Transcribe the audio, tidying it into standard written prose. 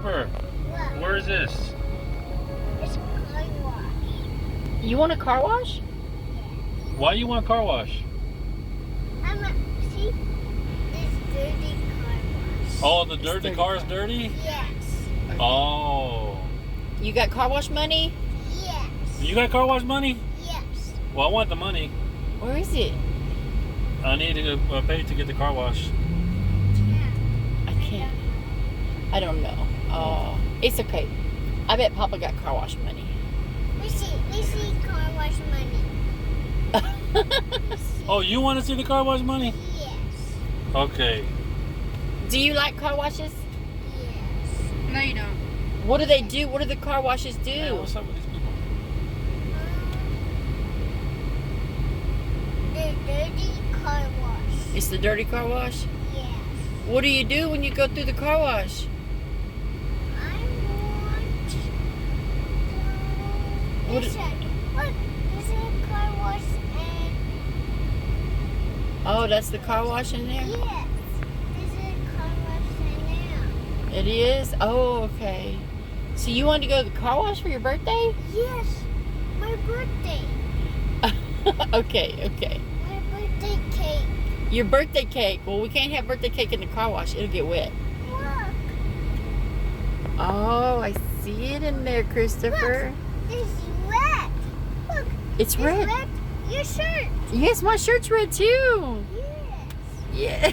Christopher, Look, where is this? it's a car wash. You want a car wash? Why you want a car wash? See this dirty car wash. Oh, the dirty car's car. dirty? Yes. Oh. You got car wash money? Yes. You got car wash money? Yes. Well, I want the money. Where is it? I need to pay to get the car wash. I can't. I don't know. Oh, it's okay. I bet Papa got car wash money. We see car wash money. Oh, you want to see the car wash money? Yes. Okay. Do you like car washes? Yes. No, you don't. What do they do? What do the car washes do? Hey, what's up with these people? The dirty car wash. It's the dirty car wash? Yes. What do you do when you go through the car wash? I want to What- listen. Look, there's a car wash and Oh, that's the car wash in there? yes, there's a car wash in there. It is? Oh, okay. So you wanted to go to the car wash for your birthday? Yes, my birthday. Okay. My birthday cake. Your birthday cake. Well, we can't have birthday cake in the car wash. It'll get wet. Look, Oh, I see it in there, Christopher. it's red. Look, It's red. red. Your shirt. Yes, my shirt's red too. Yes. Yeah.